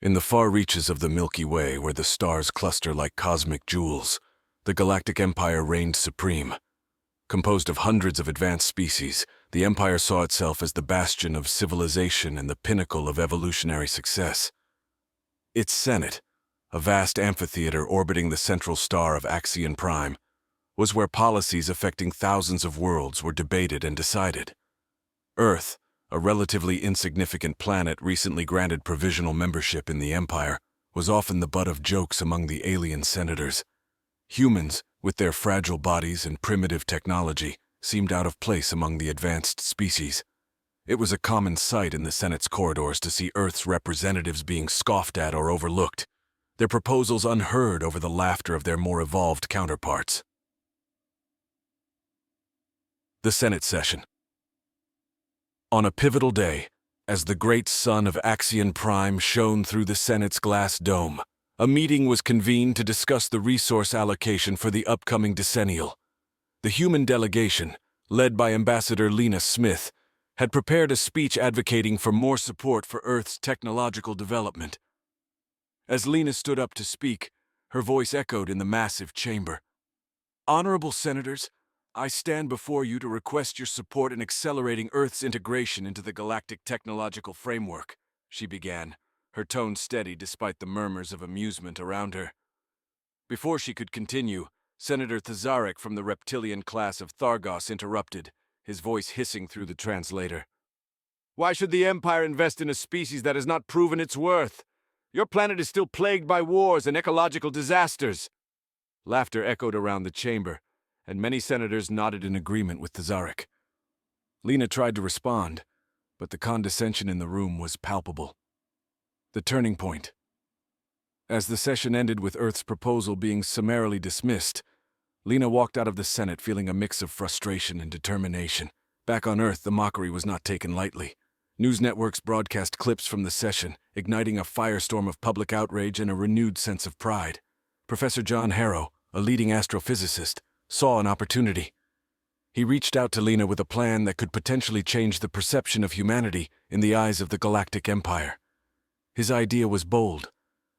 In the far reaches of the Milky Way, where the stars cluster like cosmic jewels, the Galactic Empire reigned supreme. Composed of hundreds of advanced species, the Empire saw itself as the bastion of civilization and the pinnacle of evolutionary success. Its Senate, a vast amphitheater orbiting the central star of Axion Prime, was where policies affecting thousands of worlds were debated and decided. Earth, a relatively insignificant planet recently granted provisional membership in the Empire, was often the butt of jokes among the alien senators. Humans, with their fragile bodies and primitive technology, seemed out of place among the advanced species. It was a common sight in the Senate's corridors to see Earth's representatives being scoffed at or overlooked, their proposals unheard over the laughter of their more evolved counterparts. The Senate session. On a pivotal day, as the great sun of Axion Prime shone through the Senate's glass dome, a meeting was convened to discuss the resource allocation for the upcoming decennial. The human delegation, led by Ambassador Lena Smith, had prepared a speech advocating for more support for Earth's technological development. As Lena stood up to speak, her voice echoed in the massive chamber. "Honorable Senators, I stand before you to request your support in accelerating Earth's integration into the galactic technological framework," she began, her tone steady despite the murmurs of amusement around her. Before she could continue, Senator Thazarek from the reptilian class of Thargos interrupted, his voice hissing through the translator. "Why should the Empire invest in a species that has not proven its worth? Your planet is still plagued by wars and ecological disasters." Laughter echoed around the chamber, and many senators nodded in agreement with Thazarek. Lena tried to respond, but the condescension in the room was palpable. The turning point. As the session ended with Earth's proposal being summarily dismissed, Lena walked out of the Senate feeling a mix of frustration and determination. Back on Earth, the mockery was not taken lightly. News networks broadcast clips from the session, igniting a firestorm of public outrage and a renewed sense of pride. Professor John Harrow, a leading astrophysicist, saw an opportunity. He reached out to Lena with a plan that could potentially change the perception of humanity in the eyes of the Galactic Empire. His idea was bold,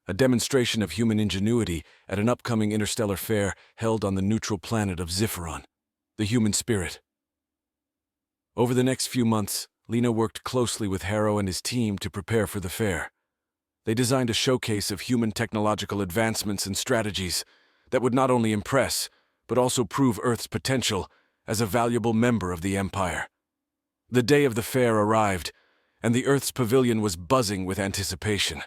a demonstration of human ingenuity at an upcoming interstellar fair held on the neutral planet of Zipheron, the human spirit. Over the next few months, Lena worked closely with Harrow and his team to prepare for the fair. They designed a showcase of human technological advancements and strategies that would not only impress, but also prove Earth's potential as a valuable member of the Empire. The day of the fair arrived, and the Earth's pavilion was buzzing with anticipation.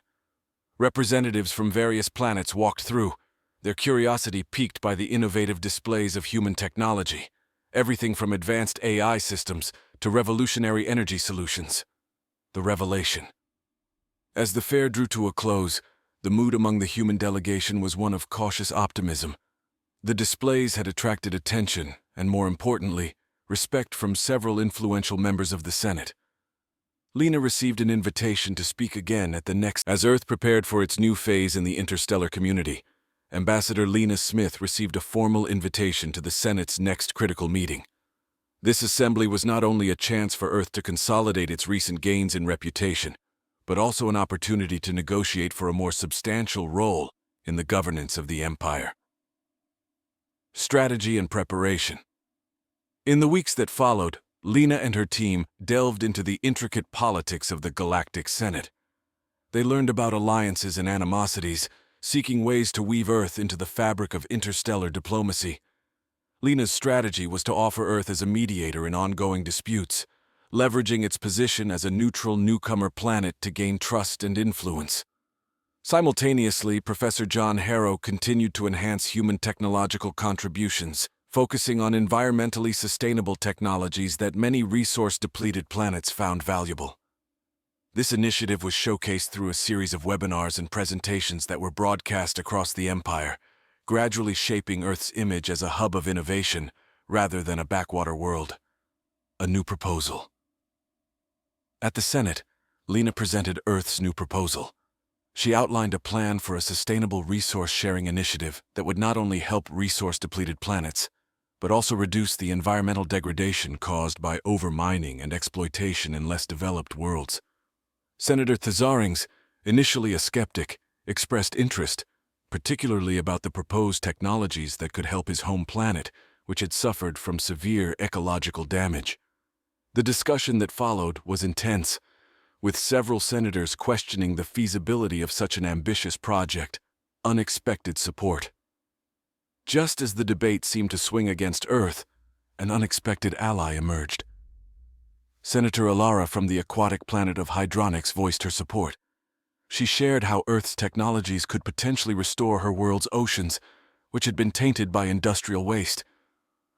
Representatives from various planets walked through, their curiosity piqued by the innovative displays of human technology, everything from advanced AI systems to revolutionary energy solutions. The revelation. As the fair drew to a close, the mood among the human delegation was one of cautious optimism. The displays had attracted attention and, more importantly, respect from several influential members of the Senate. Lena received an invitation to speak again at the next. As Earth prepared for its new phase in the interstellar community, Ambassador Lena Smith received a formal invitation to the Senate's next critical meeting. This assembly was not only a chance for Earth to consolidate its recent gains in reputation, but also an opportunity to negotiate for a more substantial role in the governance of the Empire. Strategy and preparation. In the weeks that followed, Lena and her team delved into the intricate politics of the Galactic Senate. They learned about alliances and animosities, seeking ways to weave Earth into the fabric of interstellar diplomacy. Lena's strategy was to offer Earth as a mediator in ongoing disputes, leveraging its position as a neutral newcomer planet to gain trust and influence. Simultaneously, Professor John Harrow continued to enhance human technological contributions, focusing on environmentally sustainable technologies that many resource-depleted planets found valuable. This initiative was showcased through a series of webinars and presentations that were broadcast across the Empire, gradually shaping Earth's image as a hub of innovation rather than a backwater world. A new proposal. At the Senate, Lena presented Earth's new proposal. She outlined a plan for a sustainable resource-sharing initiative that would not only help resource-depleted planets, but also reduce the environmental degradation caused by overmining and exploitation in less developed worlds. Senator Thazarek, initially a skeptic, expressed interest, particularly about the proposed technologies that could help his home planet, which had suffered from severe ecological damage. The discussion that followed was intense, with several senators questioning the feasibility of such an ambitious project. Unexpected support. Just as the debate seemed to swing against Earth, an unexpected ally emerged. Senator Alara from the aquatic planet of Hydronics voiced her support. She shared how Earth's technologies could potentially restore her world's oceans, which had been tainted by industrial waste.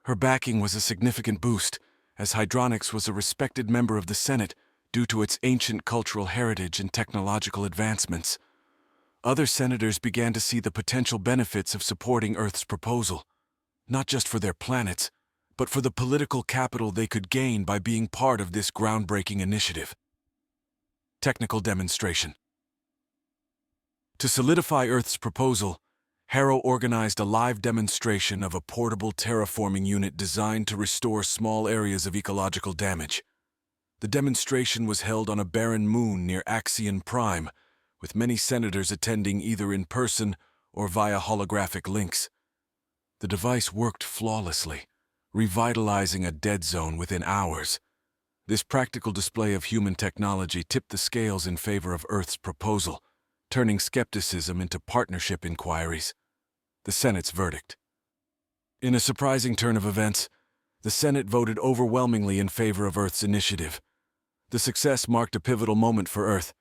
Her backing was a significant boost, as Hydronics was a respected member of the Senate due to its ancient cultural heritage and technological advancements. Other senators began to see the potential benefits of supporting Earth's proposal, not just for their planets, but for the political capital they could gain by being part of this groundbreaking initiative. Technical demonstration. To solidify Earth's proposal, Harrow organized a live demonstration of a portable terraforming unit designed to restore small areas of ecological damage. The demonstration was held on a barren moon near Axion Prime, with many senators attending either in person or via holographic links. The device worked flawlessly, revitalizing a dead zone within hours. This practical display of human technology tipped the scales in favor of Earth's proposal, turning skepticism into partnership inquiries. The Senate's verdict. In a surprising turn of events, the Senate voted overwhelmingly in favor of Earth's initiative. The success marked a pivotal moment for Earth,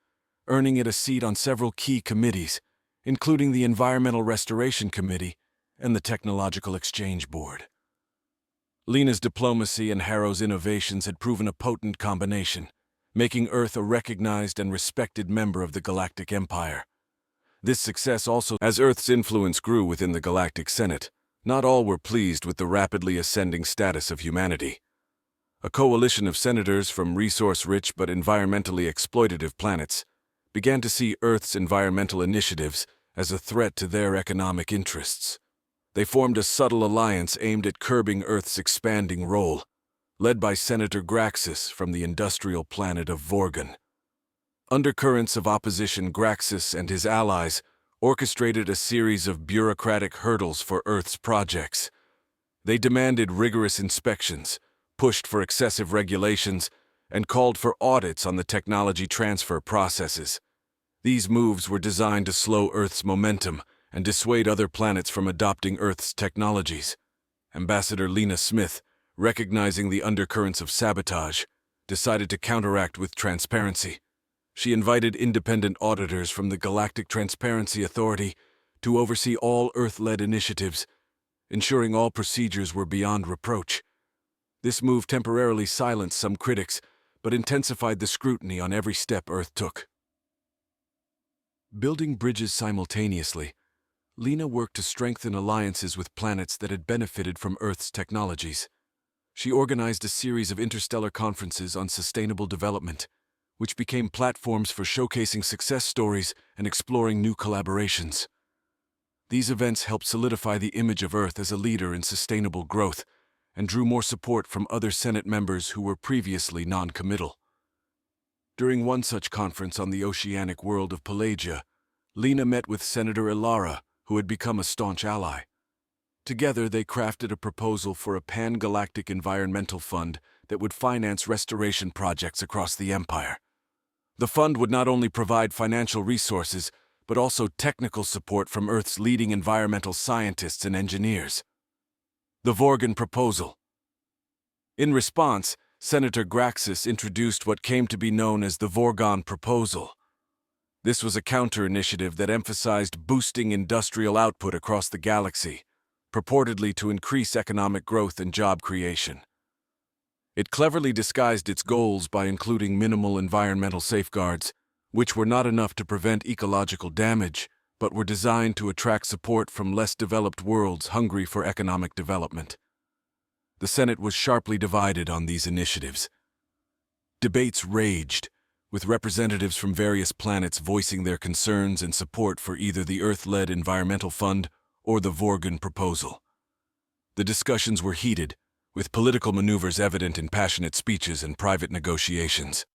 earning it a seat on several key committees, including the Environmental Restoration Committee and the Technological Exchange Board. Lena's diplomacy and Harrow's innovations had proven a potent combination, making Earth a recognized and respected member of the Galactic Empire. This success also, as Earth's influence grew within the Galactic Senate, not all were pleased with the rapidly ascending status of humanity. A coalition of senators from resource-rich but environmentally exploitative planets began to see Earth's environmental initiatives as a threat to their economic interests. They formed a subtle alliance aimed at curbing Earth's expanding role, led by Senator Graxis from the industrial planet of Vorgon. Undercurrents of opposition, Graxis and his allies orchestrated a series of bureaucratic hurdles for Earth's projects. They demanded rigorous inspections, pushed for excessive regulations, and called for audits on the technology transfer processes. These moves were designed to slow Earth's momentum and dissuade other planets from adopting Earth's technologies. Ambassador Lena Smith, recognizing the undercurrents of sabotage, decided to counteract with transparency. She invited independent auditors from the Galactic Transparency Authority to oversee all Earth-led initiatives, ensuring all procedures were beyond reproach. This move temporarily silenced some critics, but intensified the scrutiny on every step Earth took. Building bridges simultaneously, Lena worked to strengthen alliances with planets that had benefited from Earth's technologies. She organized a series of interstellar conferences on sustainable development, which became platforms for showcasing success stories and exploring new collaborations. These events helped solidify the image of Earth as a leader in sustainable growth and drew more support from other Senate members who were previously non-committal. During one such conference on the oceanic world of Pelagia, Lena met with Senator Alara, who had become a staunch ally. Together, they crafted a proposal for a pan-galactic environmental fund that would finance restoration projects across the Empire. The fund would not only provide financial resources, but also technical support from Earth's leading environmental scientists and engineers. The Vorgon Proposal. In response, Senator Graxis introduced what came to be known as the Vorgon Proposal. This was a counter-initiative that emphasized boosting industrial output across the galaxy, purportedly to increase economic growth and job creation. It cleverly disguised its goals by including minimal environmental safeguards, which were not enough to prevent ecological damage, but were designed to attract support from less developed worlds hungry for economic development. The Senate was sharply divided on these initiatives. Debates raged, with representatives from various planets voicing their concerns and support for either the Earth-led Environmental Fund or the Vorgon Proposal. The discussions were heated, with political maneuvers evident in passionate speeches and private negotiations.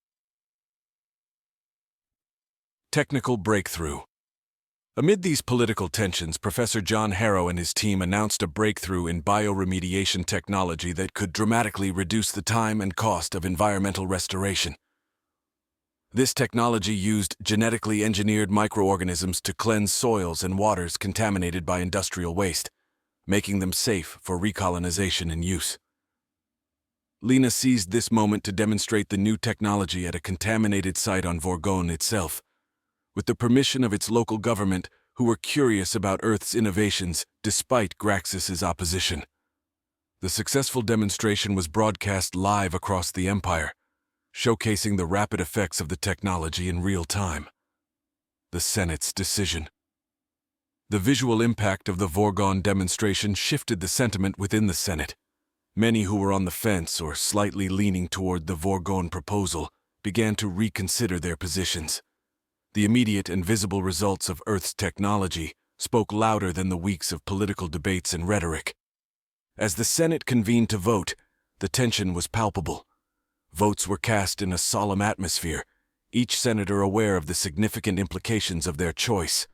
Technical breakthrough. Amid these political tensions, Professor John Harrow and his team announced a breakthrough in bioremediation technology that could dramatically reduce the time and cost of environmental restoration. This technology used genetically engineered microorganisms to cleanse soils and waters contaminated by industrial waste, making them safe for recolonization and use. Lena seized this moment to demonstrate the new technology at a contaminated site on Vorgone itself, with the permission of its local government, who were curious about Earth's innovations despite Graxis's opposition. The successful demonstration was broadcast live across the Empire, showcasing the rapid effects of the technology in real time. The Senate's decision. The visual impact of the Vorgone demonstration shifted the sentiment within the Senate. Many who were on the fence or slightly leaning toward the Vorgone proposal began to reconsider their positions. The immediate and visible results of Earth's technology spoke louder than the weeks of political debates and rhetoric. As the Senate convened to vote, the tension was palpable. Votes were cast in a solemn atmosphere, each senator aware of the significant implications of their choice.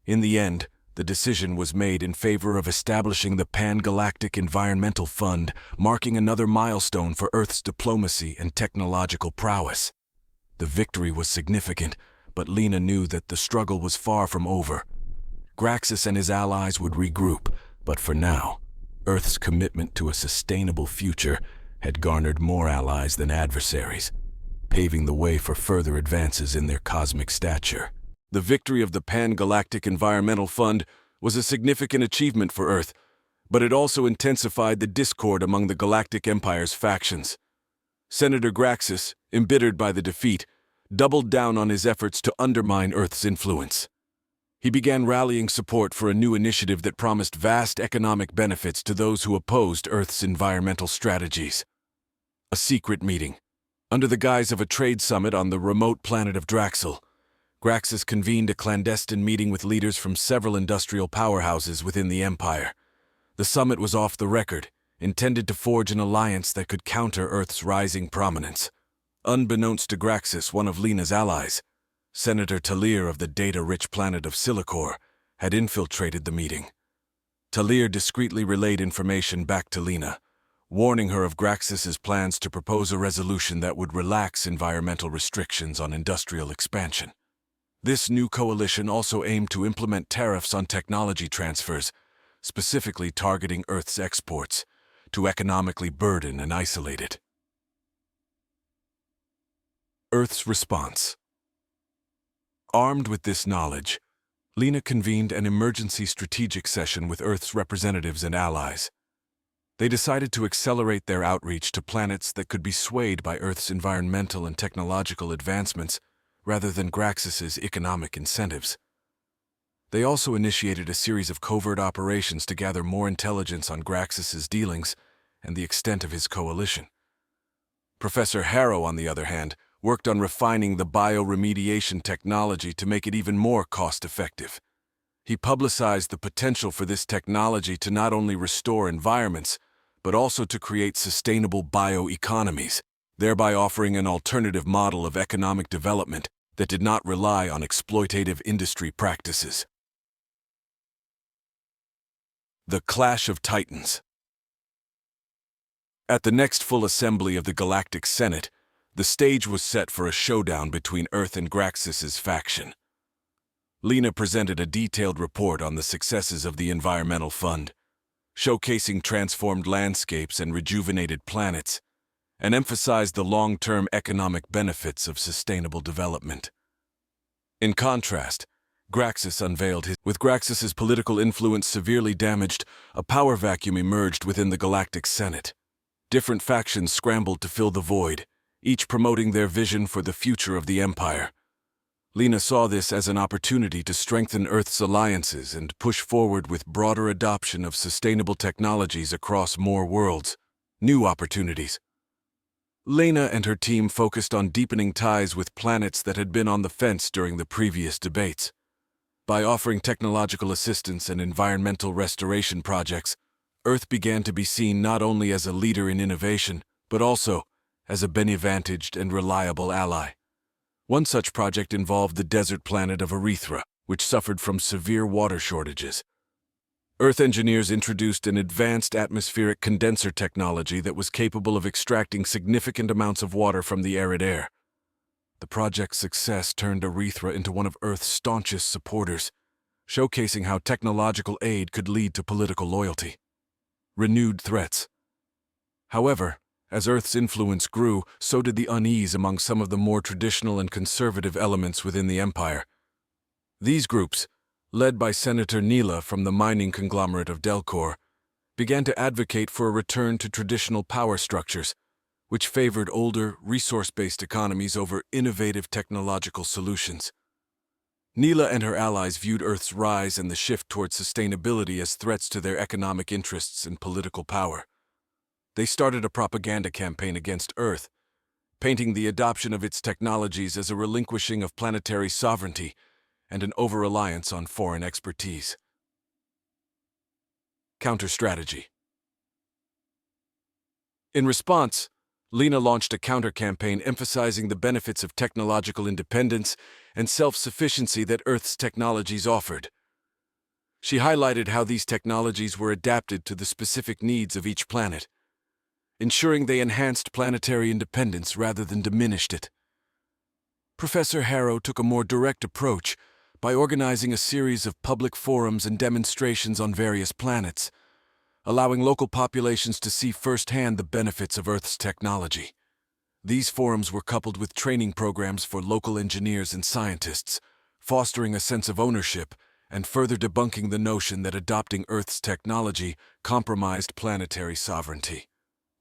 In the end, the decision was made in favor of establishing the Pan-Galactic Environmental Fund, marking another milestone for Earth's diplomacy and technological prowess. The victory was significant, but Lena knew that the struggle was far from over. Graxis and his allies would regroup, but for now, Earth's commitment to a sustainable future had garnered more allies than adversaries, paving the way for further advances in their cosmic stature. The victory of the Pan-Galactic Environmental Fund was a significant achievement for Earth, but it also intensified the discord among the Galactic Empire's factions. Senator Graxis, embittered by the defeat, doubled down on his efforts to undermine Earth's influence. He began rallying support for a new initiative that promised vast economic benefits to those who opposed Earth's environmental strategies. A secret meeting. Under the guise of a trade summit on the remote planet of Draxel, Graxis convened a clandestine meeting with leaders from several industrial powerhouses within the Empire. The summit was off the record, intended to forge an alliance that could counter Earth's rising prominence. Unbeknownst to Graxis, one of Lena's allies, Senator Talir of the data-rich planet of Silicor, had infiltrated the meeting. Talir discreetly relayed information back to Lena, warning her of Graxis's plans to propose a resolution that would relax environmental restrictions on industrial expansion. This new coalition also aimed to implement tariffs on technology transfers, specifically targeting Earth's exports, to economically burden and isolate it. Earth's response. Armed with this knowledge, Lena convened an emergency strategic session with Earth's representatives and allies. They decided to accelerate their outreach to planets that could be swayed by Earth's environmental and technological advancements rather than Graxis's economic incentives. They also initiated a series of covert operations to gather more intelligence on Graxis's dealings and the extent of his coalition. Professor Harrow, on the other hand, worked on refining the bioremediation technology to make it even more cost-effective. He publicized the potential for this technology to not only restore environments, but also to create sustainable bioeconomies, thereby offering an alternative model of economic development that did not rely on exploitative industry practices. The Clash of Titans. At the next full assembly of the Galactic Senate, the stage was set for a showdown between Earth and Graxis's faction. Lena presented a detailed report on the successes of the Environmental Fund, showcasing transformed landscapes and rejuvenated planets, and emphasized the long-term economic benefits of sustainable development. In contrast, Graxis unveiled with Graxis's political influence severely damaged, a power vacuum emerged within the Galactic Senate. Different factions scrambled to fill the void, each promoting their vision for the future of the Empire. Lena saw this as an opportunity to strengthen Earth's alliances and push forward with broader adoption of sustainable technologies across more worlds. New opportunities. Lena and her team focused on deepening ties with planets that had been on the fence during the previous debates. By offering technological assistance and environmental restoration projects, Earth began to be seen not only as a leader in innovation, but also as a benevolent and reliable ally. One such project involved the desert planet of Erythra, which suffered from severe water shortages. Earth engineers introduced an advanced atmospheric condenser technology that was capable of extracting significant amounts of water from the arid air. The project's success turned Erythra into one of Earth's staunchest supporters, showcasing how technological aid could lead to political loyalty. Renewed threats. However, as Earth's influence grew, so did the unease among some of the more traditional and conservative elements within the empire. These groups, led by Senator Neela from the mining conglomerate of Delcor, began to advocate for a return to traditional power structures, which favored older, resource-based economies over innovative technological solutions. Neela and her allies viewed Earth's rise and the shift towards sustainability as threats to their economic interests and political power. They started a propaganda campaign against Earth, painting the adoption of its technologies as a relinquishing of planetary sovereignty and an over-reliance on foreign expertise. Counter-strategy. In response, Lena launched a counter-campaign emphasizing the benefits of technological independence and self-sufficiency that Earth's technologies offered. She highlighted how these technologies were adapted to the specific needs of each planet, ensuring they enhanced planetary independence rather than diminished it. Professor Harrow took a more direct approach by organizing a series of public forums and demonstrations on various planets, allowing local populations to see firsthand the benefits of Earth's technology. These forums were coupled with training programs for local engineers and scientists, fostering a sense of ownership and further debunking the notion that adopting Earth's technology compromised planetary sovereignty.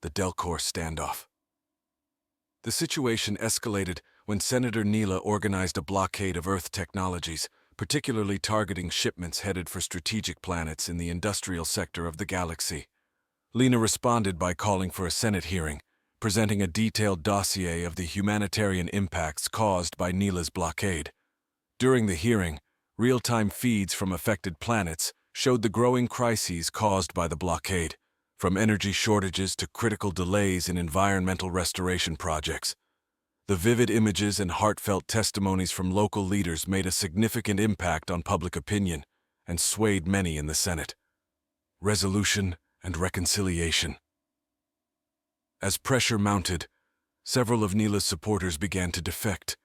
The Delcor standoff. The situation escalated when Senator Neela organized a blockade of Earth technologies, particularly targeting shipments headed for strategic planets in the industrial sector of the galaxy. Lena responded by calling for a Senate hearing, presenting a detailed dossier of the humanitarian impacts caused by Neela's blockade. During the hearing, real-time feeds from affected planets showed the growing crises caused by the blockade, from energy shortages to critical delays in environmental restoration projects. The vivid images and heartfelt testimonies from local leaders made a significant impact on public opinion and swayed many in the Senate. Resolution and reconciliation. As pressure mounted, several of Neela's supporters began to defect.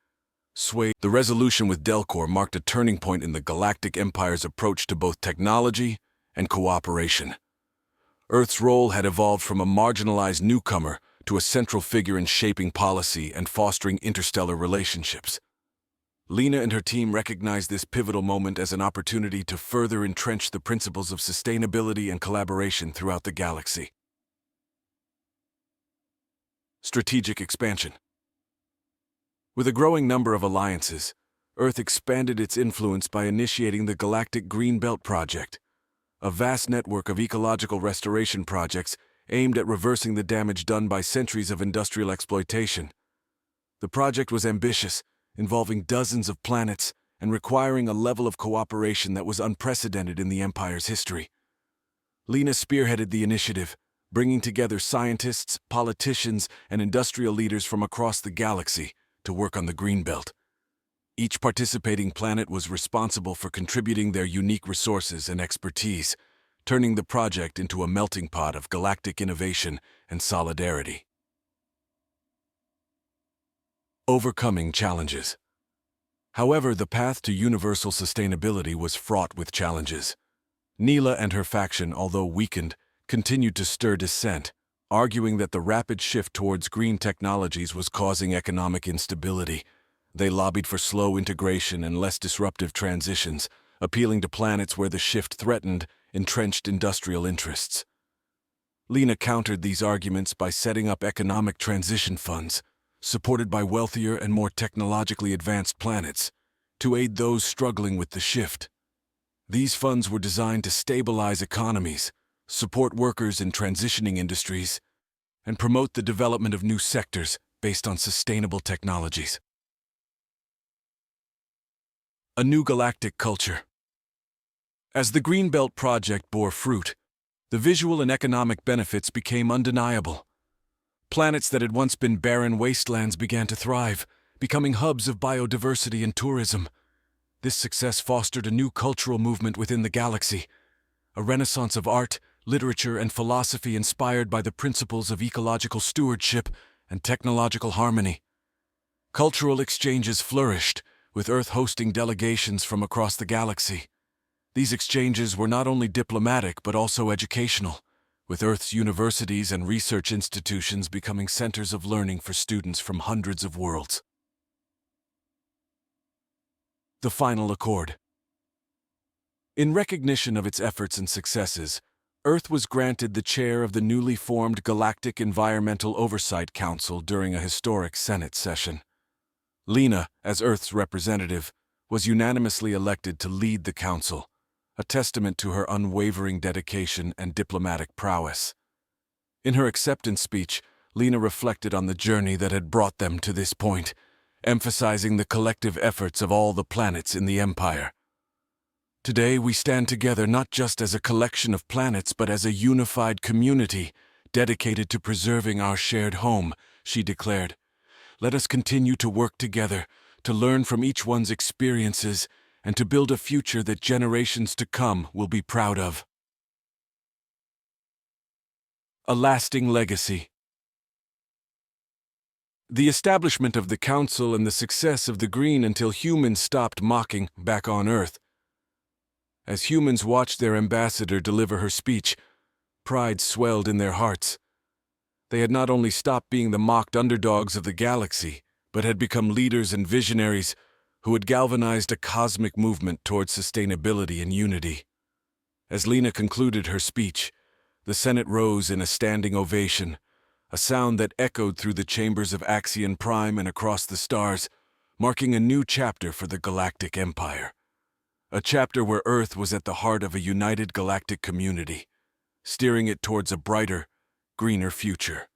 The resolution with Delcor marked a turning point in the Galactic Empire's approach to both technology and cooperation. Earth's role had evolved from a marginalized newcomer to a central figure in shaping policy and fostering interstellar relationships. Lena and her team recognized this pivotal moment as an opportunity to further entrench the principles of sustainability and collaboration throughout the galaxy. Strategic expansion. With a growing number of alliances, Earth expanded its influence by initiating the Galactic Green Belt Project, a vast network of ecological restoration projects aimed at reversing the damage done by centuries of industrial exploitation. The project was ambitious, involving dozens of planets and requiring a level of cooperation that was unprecedented in the Empire's history. Lena spearheaded the initiative, bringing together scientists, politicians, and industrial leaders from across the galaxy to work on the Greenbelt. Each participating planet was responsible for contributing their unique resources and expertise, turning the project into a melting pot of galactic innovation and solidarity. Overcoming challenges. However, the path to universal sustainability was fraught with challenges. Neela and her faction, although weakened, continued to stir dissent, arguing that the rapid shift towards green technologies was causing economic instability. They lobbied for slow integration and less disruptive transitions, appealing to planets where the shift threatened entrenched industrial interests. Lena countered these arguments by setting up economic transition funds, supported by wealthier and more technologically advanced planets, to aid those struggling with the shift. These funds were designed to stabilize economies, support workers in transitioning industries, and promote the development of new sectors based on sustainable technologies. A new galactic culture. As the Greenbelt project bore fruit, the visual and economic benefits became undeniable. Planets that had once been barren wastelands began to thrive, becoming hubs of biodiversity and tourism. This success fostered a new cultural movement within the galaxy, a renaissance of art, literature, and philosophy inspired by the principles of ecological stewardship and technological harmony. Cultural exchanges flourished, with Earth hosting delegations from across the galaxy. These exchanges were not only diplomatic but also educational, with Earth's universities and research institutions becoming centers of learning for students from hundreds of worlds. The final accord. In recognition of its efforts and successes, Earth was granted the chair of the newly formed Galactic Environmental Oversight Council during a historic Senate session. Lena, as Earth's representative, was unanimously elected to lead the council, a testament to her unwavering dedication and diplomatic prowess. In her acceptance speech, Lena reflected on the journey that had brought them to this point, emphasizing the collective efforts of all the planets in the Empire. Today we stand together not just as a collection of planets but as a unified community dedicated to preserving our shared home, she declared. Let us continue to work together, to learn from each one's experiences, and to build a future that generations to come will be proud of. A lasting legacy. The establishment of the Council and the success of the Green until humans stopped mocking back on Earth. As humans watched their ambassador deliver her speech, pride swelled in their hearts. They had not only stopped being the mocked underdogs of the galaxy, but had become leaders and visionaries who had galvanized a cosmic movement towards sustainability and unity. As Lena concluded her speech, the Senate rose in a standing ovation, a sound that echoed through the chambers of HFY Prime and across the stars, marking a new chapter for the Galactic Empire. A chapter where Earth was at the heart of a united galactic community, steering it towards a brighter, greener future.